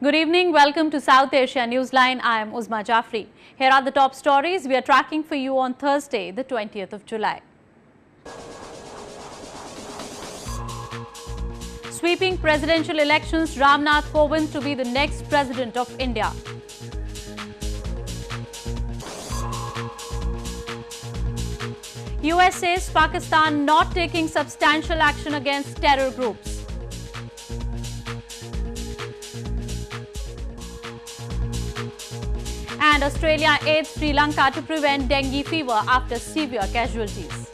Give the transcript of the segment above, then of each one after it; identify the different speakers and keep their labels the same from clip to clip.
Speaker 1: Good evening. Welcome to South Asia Newsline. I am Uzma Jafri. Here are the top stories we are tracking for you on Thursday, the 20th of July. Sweeping presidential elections, Nath Kovind to be the next president of India. US says Pakistan not taking substantial action against terror groups. And Australia aids Sri Lanka to prevent dengue fever after severe casualties.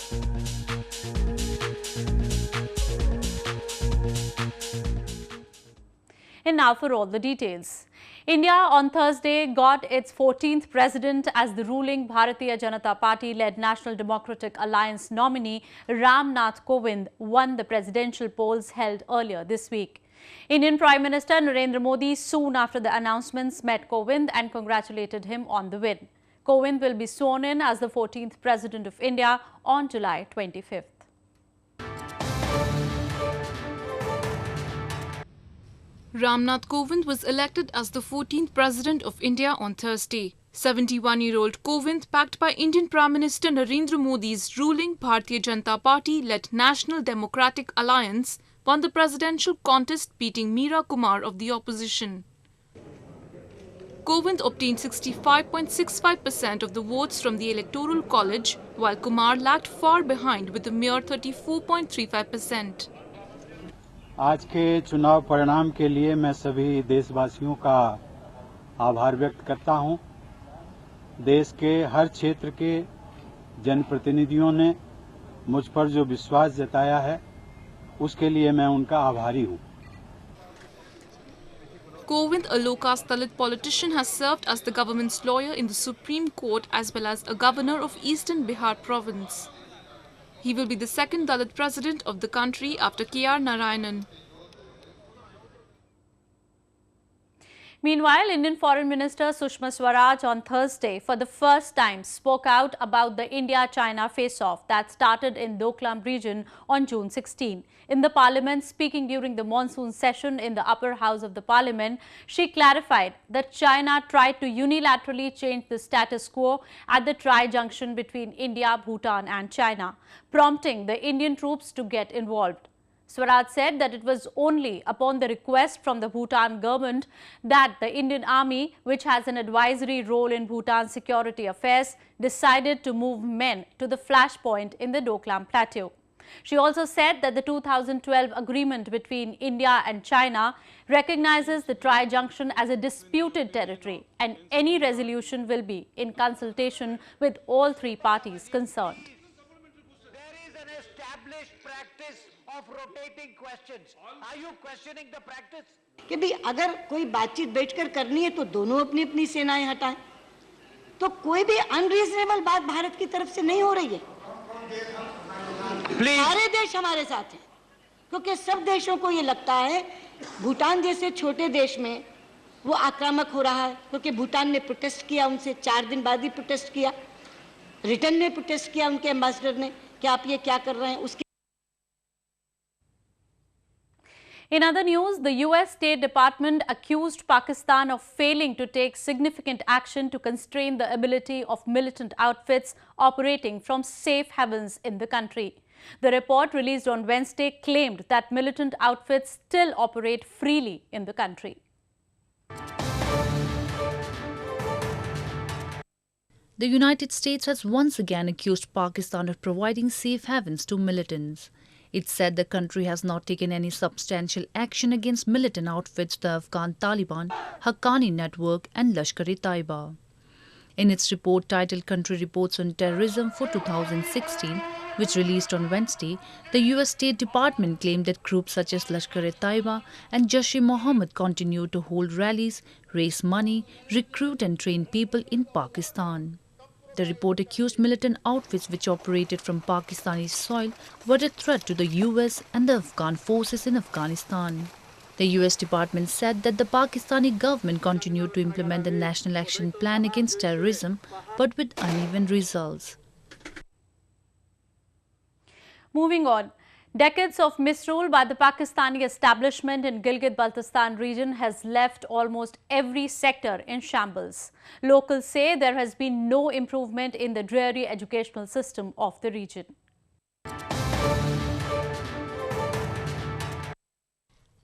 Speaker 1: And now for all the details. India on Thursday got its 14th president as the ruling Bharatiya Janata Party-led National Democratic Alliance nominee Nath Kovind won the presidential polls held earlier this week. Indian Prime Minister Narendra Modi soon after the announcements met Kovind and congratulated him on the win. Kovind will be sworn in as the 14th President of India on July 25th.
Speaker 2: Nath Kovind was elected as the 14th President of India on Thursday. 71-year-old Kovind, backed by Indian Prime Minister Narendra Modi's ruling Bharatiya Janata Party-led National Democratic Alliance, won the presidential contest, beating Meera Kumar of the opposition. Kovind obtained 65.65% of the votes from the Electoral College, while Kumar lagged far behind with a mere 34.35%.
Speaker 3: आज के चुनाव परिणाम के लिए मैं सभी देशवासियों का आभार व्यक्त करता हूं। देश के हर क्षेत्र के जनप्रतिनिधियों ने मुझ पर जो विश्वास जताया है, उसके लिए मैं उनका आभारी हूं।
Speaker 2: Kovind, a low-caste Dalit politician, has served as the government's lawyer in the Supreme Court as well as a governor of Eastern Bihar province. He will be the second Dalit president of the country after K.R. Narayanan.
Speaker 1: Meanwhile, Indian Foreign Minister Sushma Swaraj on Thursday for the first time spoke out about the India-China face-off that started in Doklam region on June 16. In the parliament, speaking during the monsoon session in the upper house of the parliament, she clarified that China tried to unilaterally change the status quo at the tri-junction between India, Bhutan and China, prompting the Indian troops to get involved. Swaraj said that it was only upon the request from the Bhutan government that the Indian Army, which has an advisory role in Bhutan's security affairs, decided to move men to the flashpoint in the Doklam Plateau. She also said that the 2012 agreement between India and China recognizes the tri-junction as a disputed territory and any resolution will be in consultation with all three parties concerned.
Speaker 4: There is an established practice of rotating questions. Are you questioning the practice?
Speaker 5: कि भी अगर कोई बातचीत बैठकर करनी है तो दोनों अपनी अपनी सेनाएं हटाएं, तो कोई भी अनरीजनेबल बात भारत की तरफ से नहीं हो रही है। सारे देश हमारे साथ हैं, क्योंकि सब देशों को ये लगता है भूटान जैसे छोटे देश में वो आक्रामक हो रहा है, क्योंकि भूटान ने प्रोटेस्ट किया, उनसे 4 दिन बाद ही प्रोटेस्ट किया, रिटर्न में प्रोटेस्ट किया उनके एम्बेसडर ने कि आप ये क्या कर रहे हैं। उसके
Speaker 1: In other news, the US State Department accused Pakistan of failing to take significant action to constrain the ability of militant outfits operating from safe havens in the country. The report released on Wednesday claimed that militant outfits still operate freely in the country.
Speaker 6: The United States has once again accused Pakistan of providing safe havens to militants. It said the country has not taken any substantial action against militant outfits, the Afghan Taliban, Haqqani Network and Lashkar-e-Taiba. In its report titled Country Reports on Terrorism for 2016, which released on Wednesday, the US State Department claimed that groups such as Lashkar-e-Taiba and Jaish-e-Mohammed continue to hold rallies, raise money, recruit and train people in Pakistan. The report accused militant outfits which operated from Pakistani soil were a threat to the US and the Afghan forces in Afghanistan. The US Department said that the Pakistani government continued to implement the National Action Plan against terrorism, but with uneven results.
Speaker 1: Moving on. Decades of misrule by the Pakistani establishment in Gilgit-Baltistan region has left almost every sector in shambles. Locals say there has been no improvement in the dreary educational system of the region.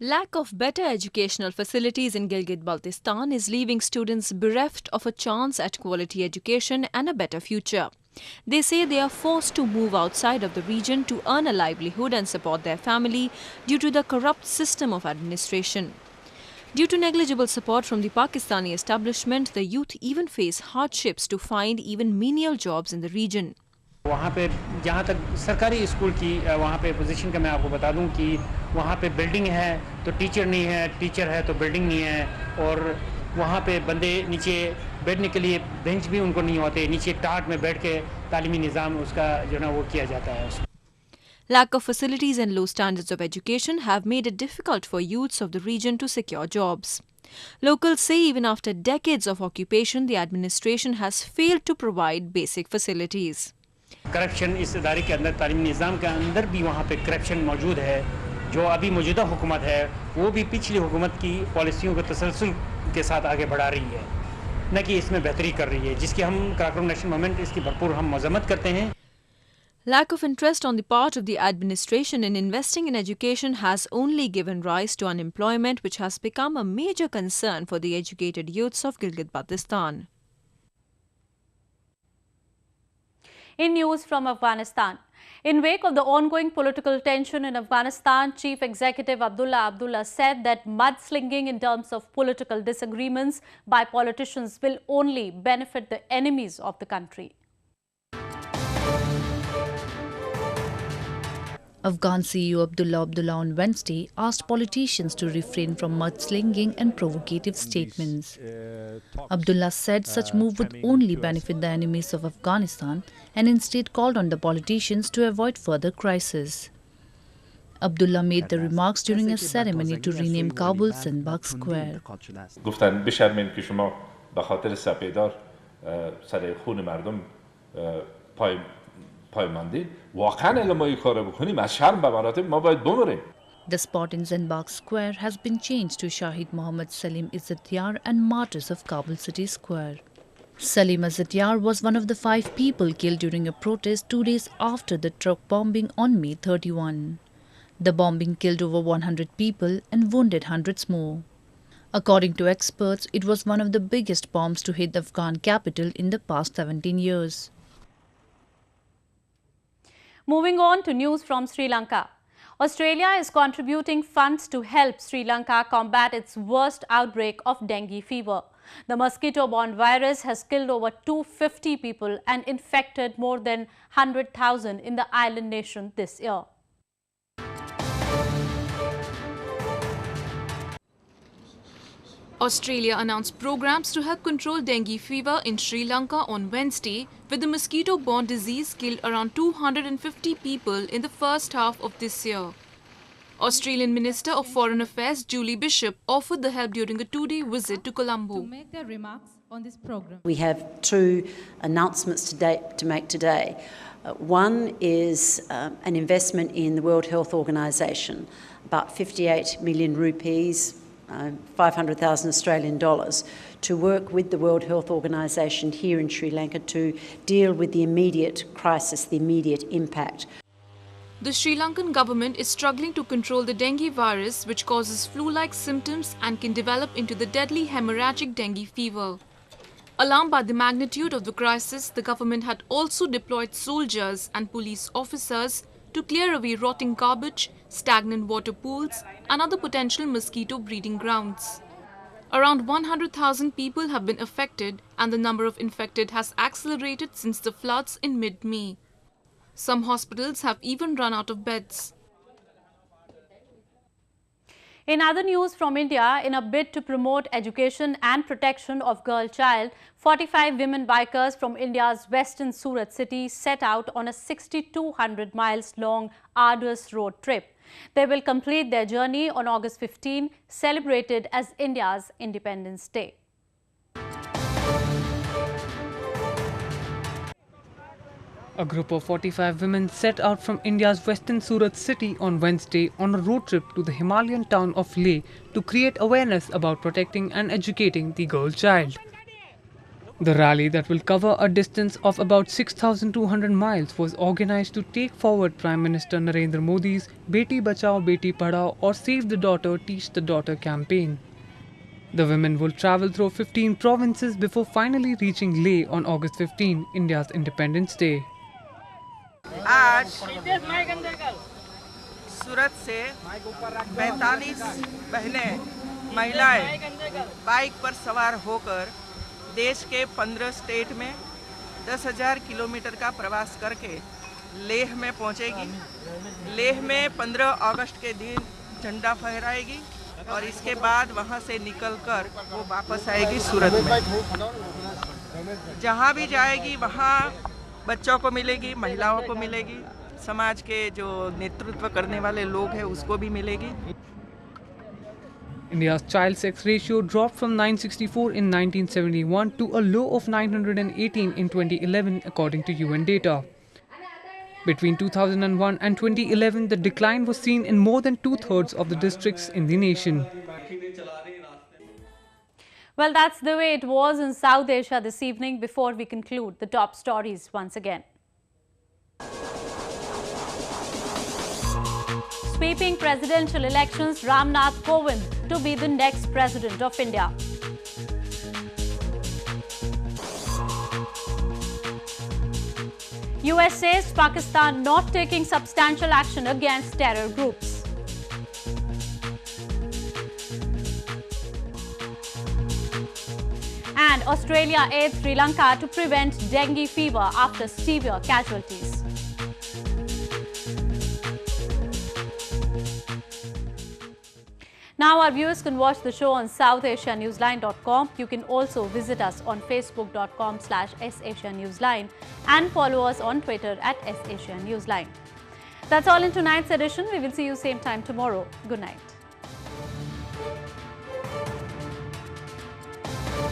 Speaker 7: Lack of better educational facilities in Gilgit-Baltistan is leaving students bereft of a chance at quality education and a better future. They say they are forced to move outside of the region to earn a livelihood and support their family due to the corrupt system of administration. Due to negligible support from the Pakistani establishment, the youth even face hardships to find even menial jobs in the region.
Speaker 8: वहाँ पे जहाँ तक सरकारी school की वहाँ पे position का मैं आपको बता दूं कि वहाँ पे बिल्डिंग है तो टीचर नहीं है, टीचर है तो बिल्डिंग नहीं है, और वहाँ पे बंदे नीचे बैठने के लिए बेंच भी उनको नहीं होते, नीचे टाट में बैठ के तालीमी निज़ाम उसका जो ना वो किया जाता है.
Speaker 7: Lack of facilities and low standards of education have made it difficult for youths of the region to secure jobs. Locals say even after decades of occupation, the administration has failed to provide basic facilities.
Speaker 8: Corruption इस इदारे के अंदर तालीमी निज़ाम के अंदर भी वहाँ पे करप्शन मौजूद है. जो अभी मौजूदा हुकूमत है वो भी पिछली हुकूमत की पॉलिसियों को तसलसल के साथ आगे बढ़ा रही है, न कि इसमें बेहतरी कर रही है, जिसकी हम कराकोरम नेशनल मूवमेंट इसकी भरपूर हम मजम्मत करते हैं.
Speaker 7: Lack of interest on the part of the administration in investing in education has only given rise to unemployment, which has become a major concern for the educated youths of Gilgit-Baltistan.
Speaker 1: In news from Afghanistan, in wake of the ongoing political tension in Afghanistan, Chief Executive Abdullah said that mudslinging in terms of political disagreements by politicians will only benefit the enemies of the country.
Speaker 6: Afghan CEO Abdullah on Wednesday asked politicians to refrain from mudslinging and provocative statements. Abdullah said such move would only benefit the enemies of Afghanistan and instead called on the politicians to avoid further crisis. Abdullah made the remarks during a ceremony to rename Kabul's Sandbagh Square.
Speaker 9: گفتن بشرمین که شما به خاطر سپیدار سر خون مردم پایماندید. واقعا اگه ما این کارو بکنیم از شرم به مراتب ما باید بمریم.
Speaker 6: The spot in Sandbagh Square has been changed to Jaish-e-Mohammed Salim Izzatyar and Martyrs of Kabul City Square. Salim Izzatyar was one of the 5 people killed during a protest 2 days after the truck bombing on May 31. The bombing killed over 100 people and wounded hundreds more. According to experts, it was one of the biggest bombs to hit the Afghan capital in the past 17 years.
Speaker 1: Moving on to news from Sri Lanka. Australia is contributing funds to help Sri Lanka combat its worst outbreak of dengue fever. The mosquito-borne virus has killed over 250 people and infected more than 100,000 in the island nation this year.
Speaker 2: Australia announced programs to help control dengue fever in Sri Lanka on Wednesday, with the mosquito-borne disease killed around 250 people in the first half of this year. Australian Minister of Foreign Affairs Julie Bishop offered the help during a 2-day visit to Colombo.
Speaker 10: To make their remarks on this program.
Speaker 11: We have 2 announcements to make today. One is an investment in the World Health Organisation, about 58 million rupees, 500,000 Australian dollars, to work with the World Health Organisation here in Sri Lanka to deal with the immediate crisis, the immediate impact.
Speaker 2: The Sri Lankan government is struggling to control the dengue virus, which causes flu-like symptoms and can develop into the deadly hemorrhagic dengue fever. Alarmed by the magnitude of the crisis, the government had also deployed soldiers and police officers to clear away rotting garbage, stagnant water pools and other potential mosquito breeding grounds. Around 100,000 people have been affected and the number of infected has accelerated since the floods in mid-May. Some hospitals have even run out of beds.
Speaker 1: In other news from India, in a bid to promote education and protection of girl child, 45 women bikers from India's western Surat city set out on a 6,200 miles long arduous road trip. They will complete their journey on August 15, celebrated as India's Independence Day.
Speaker 12: A group of 45 women set out from India's western Surat city on Wednesday on a road trip to the Himalayan town of Leh to create awareness about protecting and educating the girl child. The rally, that will cover a distance of about 6,200 miles, was organized to take forward Prime Minister Narendra Modi's Beti Bachao Beti Padhao or Save the Daughter, Teach the Daughter campaign. The women will travel through 15 provinces before finally reaching Leh on August 15, India's Independence Day.
Speaker 13: आज सूरत से 45 बहनें महिलाएं bike पर सवार होकर देश के 15 state में 10,000 किलोमीटर का प्रवास करके लेह में पहुंचेगी। लेह में 15 अगस्त के दिन झंडा फहराएगी और इसके बाद वहां से निकलकर वो वापस आएगी सूरत में। जहां भी जाएगी वहां बच्चों को मिलेगी, महिलाओं को मिलेगी, समाज के जो नेतृत्व करने वाले लोग हैं उसको भी मिलेगी।
Speaker 12: India's child sex ratio dropped from 964 in 1971 to a low of 918 in 2011 according to UN data. Between 2001 and 2011, the decline was seen in more than two-thirds of the districts in the nation.
Speaker 1: Well, that's the way it was in South Asia this evening. Before we conclude, the top stories once again. Sweeping presidential elections, Nath Kovind to be the next president of India. US says Pakistan not taking substantial action against terror groups. And Australia aids Sri Lanka to prevent dengue fever after severe casualties. Now our viewers can watch the show on SouthAsiaNewsline.com. You can also visit us on Facebook.com/SAsiaNewsline and follow us on Twitter @SAsiaNewsline. That's all in tonight's edition. We will see you same time tomorrow. Good night.